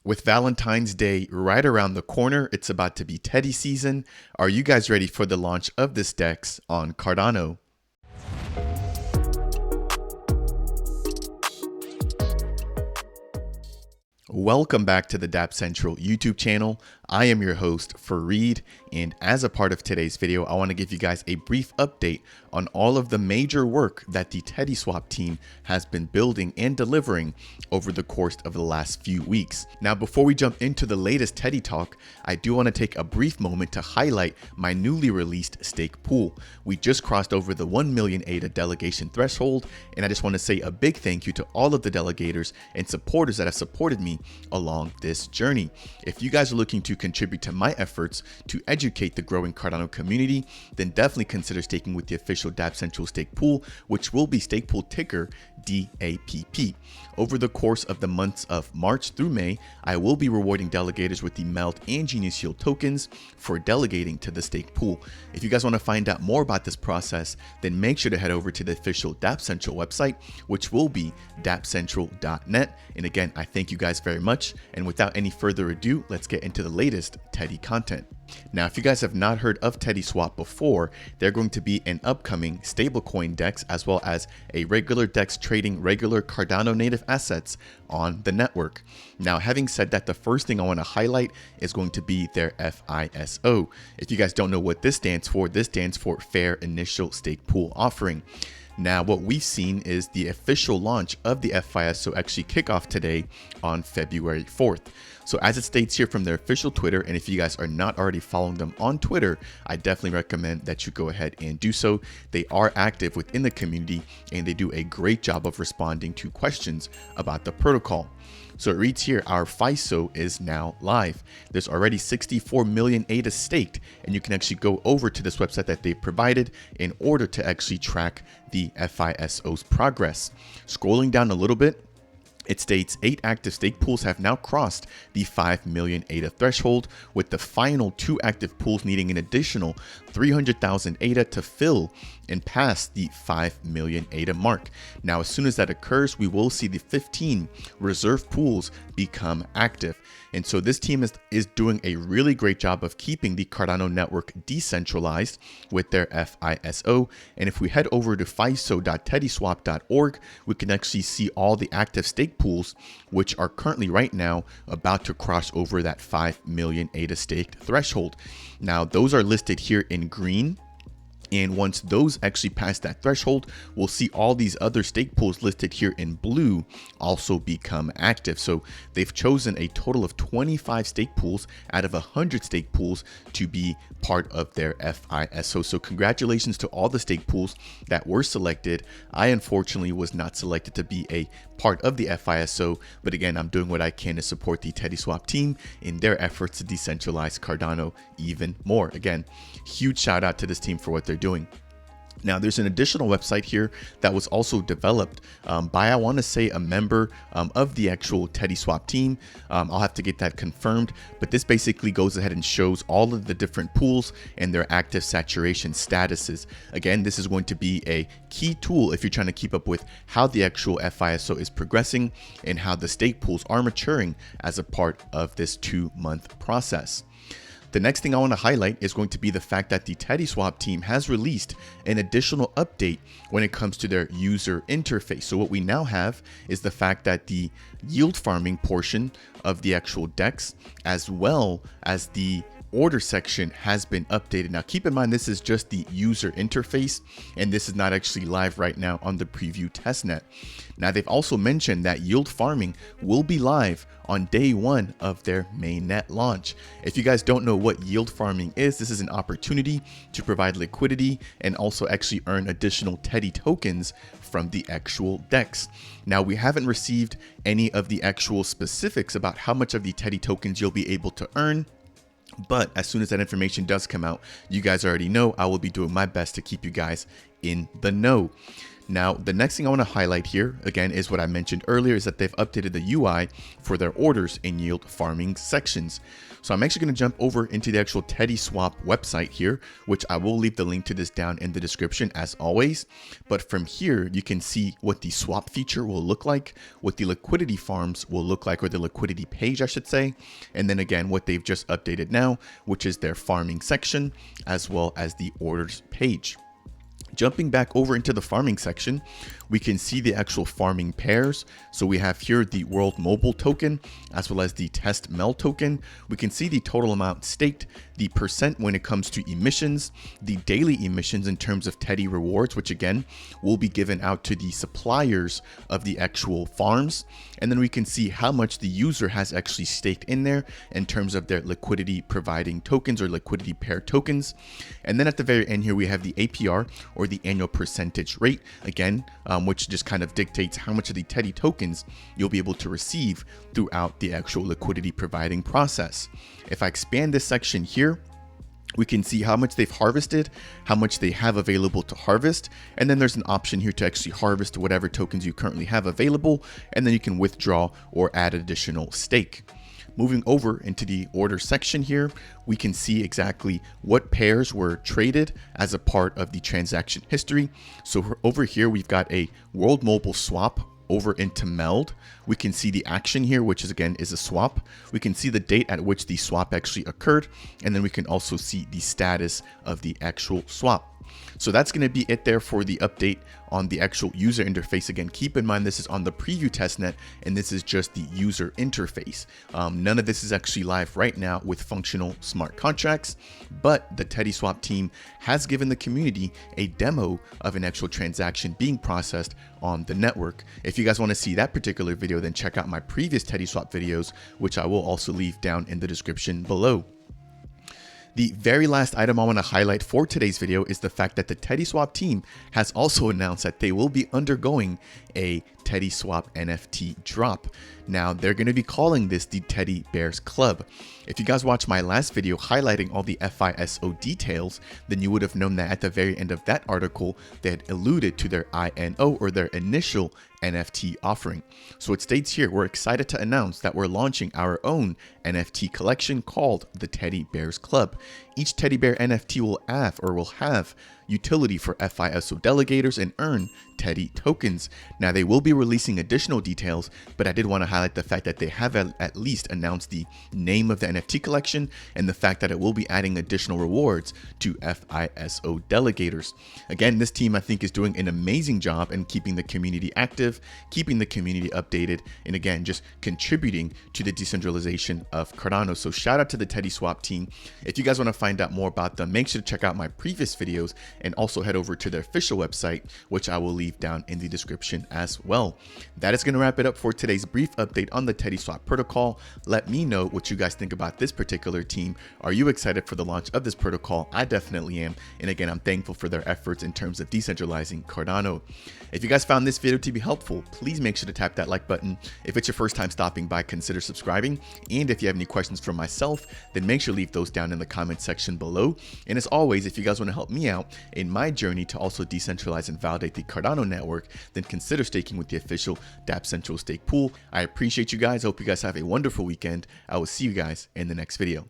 With Valentine's Day right around the corner, it's about to be Teddy season. Are you guys ready for the launch of this DEX on Cardano? Welcome back to the dApp Central YouTube channel. I am your host, Fareed, and as a part of today's video, I want to give you guys a brief update on all of the major work that the TeddySwap team has been building and delivering over the course of the last few weeks. Now, before we jump into the latest Teddy talk, I do want to take a brief moment to highlight my newly released stake pool. We just crossed over the 1 million ADA delegation threshold, and I just want to say a big thank you to all of the delegators and supporters that have supported me along this journey. If you guys are looking to contribute to my efforts to educate the growing Cardano community, then definitely consider staking with the official dApp Central stake pool, which will be stake pool ticker DAPP. Over the course of the months of March through May, I will be rewarding delegators with the Melt and Genius Yield tokens for delegating to the stake pool. If you guys want to find out more about this process, then make sure to head over to the official dApp Central website, which will be dappcentral.net. And again, I thank you guys very much. And without any further ado, let's get into the latest Teddy content. Now, if you guys have not heard of TeddySwap before, they're going to be an upcoming stablecoin DEX as well as a regular DEX trading regular Cardano native assets on the network. Now, having said that, the first thing I want to highlight is going to be their FISO. If you guys don't know what this stands for Fair Initial Stake Pool Offering. Now, what we've seen is the official launch of the FISO actually kick off today on February 4th. So as it states here from their official Twitter, and if you guys are not already following them on Twitter, I definitely recommend that you go ahead and do so. They are active within the community and they do a great job of responding to questions about the protocol. So it reads here, our FISO is now live. There's already 64 million ADA staked, and you can actually go over to this website that they provided in order to actually track the FISO's progress. Scrolling down a little bit, it states 8 active stake pools have now crossed the 5 million ADA threshold, with the final 2 active pools needing an additional 300,000 ADA to fill and pass the 5 million ADA mark. Now, as soon as that occurs, we will see the 15 reserve pools become active. And so this team is doing a really great job of keeping the Cardano network decentralized with their FISO. And if we head over to fiso.teddyswap.org, we can actually see all the active stake pools, which are currently right now about to cross over that 5 million ADA staked threshold. Now, those are listed here in green. And once those actually pass that threshold, we'll see all these other stake pools listed here in blue also become active. So they've chosen a total of 25 stake pools out of 100 stake pools to be part of their FISO. So congratulations to all the stake pools that were selected. I unfortunately was not selected to be a part of the FISO, but again, I'm doing what I can to support the TeddySwap team in their efforts to decentralize Cardano even more. Again, huge shout out to this team for what they're doing. Now, there's an additional website here that was also developed by, I want to say, a member of the actual TeddySwap team. I'll have to get that confirmed, but this basically goes ahead and shows all of the different pools and their active saturation statuses. Again, this is going to be a key tool if you're trying to keep up with how the actual FISO is progressing and how the stake pools are maturing as a part of this 2-month process. The next thing I want to highlight is going to be the fact that the TeddySwap team has released an additional update when it comes to their user interface. So what we now have is the fact that the yield farming portion of the actual DEX, as well as the order section, has been updated. Now, keep in mind, this is just the user interface, and this is not actually live right now on the preview testnet. Now, they've also mentioned that yield farming will be live on day 1 of their mainnet launch. If you guys don't know what yield farming is, this is an opportunity to provide liquidity and also actually earn additional Teddy tokens from the actual DEX. Now, we haven't received any of the actual specifics about how much of the Teddy tokens you'll be able to earn, but as soon as that information does come out, you guys already know I will be doing my best to keep you guys in the know. Now, the next thing I want to highlight here, again, is what I mentioned earlier, is that they've updated the UI for their orders and yield farming sections. So I'm actually going to jump over into the actual TeddySwap website here, which I will leave the link to this down in the description as always. But from here, you can see what the swap feature will look like, what the liquidity farms will look like, or the liquidity page, I should say. And then again, what they've just updated now, which is their farming section, as well as the orders page. Jumping back over into the farming section, we can see the actual farming pairs. So we have here the World Mobile token, as well as the Test Mel token. We can see the total amount staked, the percent when it comes to emissions, the daily emissions in terms of Teddy rewards, which again will be given out to the suppliers of the actual farms. And then we can see how much the user has actually staked in there in terms of their liquidity providing tokens or liquidity pair tokens. And then at the very end here, we have the APR, or the annual percentage rate, again, which just kind of dictates how much of the Teddy tokens you'll be able to receive throughout the actual liquidity providing process. If I expand this section here, we can see how much they've harvested, how much they have available to harvest, and then there's an option here to actually harvest whatever tokens you currently have available, and then you can withdraw or add additional stake. Moving over into the order section here, we can see exactly what pairs were traded as a part of the transaction history. So over here, we've got a World Mobile swap over into Meld. We can see the action here, which is again is a swap. We can see the date at which the swap actually occurred, and then we can also see the status of the actual swap. So that's going to be it there for the update on the actual user interface. Again, keep in mind this is on the preview testnet, and this is just the user interface. None of this is actually live right now with functional smart contracts, but the TeddySwap team has given the community a demo of an actual transaction being processed on the network. If you guys want to see that particular video, then check out my previous TeddySwap videos, which I will also leave down in the description below. The very last item I want to highlight for today's video is the fact that the TeddySwap team has also announced that they will be undergoing a TeddySwap NFT drop. Now, they're going to be calling this the Teddy Bears Club. If you guys watched my last video highlighting all the FISO details, then you would have known that at the very end of that article, they had alluded to their INO, or their initial NFT offering. So it states here, we're excited to announce that we're launching our own NFT collection called the Teddy Bears Club. Each Teddy Bear NFT will have utility for FISO delegators and earn Teddy tokens. Now, they will be releasing additional details, but I did want to highlight the fact that they have at least announced the name of the NFT collection and the fact that it will be adding additional rewards to FISO delegators. Again, this team I think is doing an amazing job in keeping the community active, keeping the community updated, and again, just contributing to the decentralization of Cardano. So shout out to the TeddySwap team. If you guys want to find out more about them, make sure to check out my previous videos and also head over to their official website, which I will leave down in the description as well. That is going to wrap it up for today's brief update on the TeddySwap protocol. Let me know what you guys think about this particular team. Are you excited for the launch of this protocol? I definitely am. And again, I'm thankful for their efforts in terms of decentralizing Cardano. If you guys found this video to be helpful, please make sure to tap that like button. If it's your first time stopping by, consider subscribing. And if you have any questions for myself, then make sure to leave those down in the comment section below. And as always, if you guys want to help me out in my journey to also decentralize and validate the Cardano network, then consider staking with the official Dapp Central stake pool. I appreciate you guys. I hope you guys have a wonderful weekend. I will see you guys in the next video.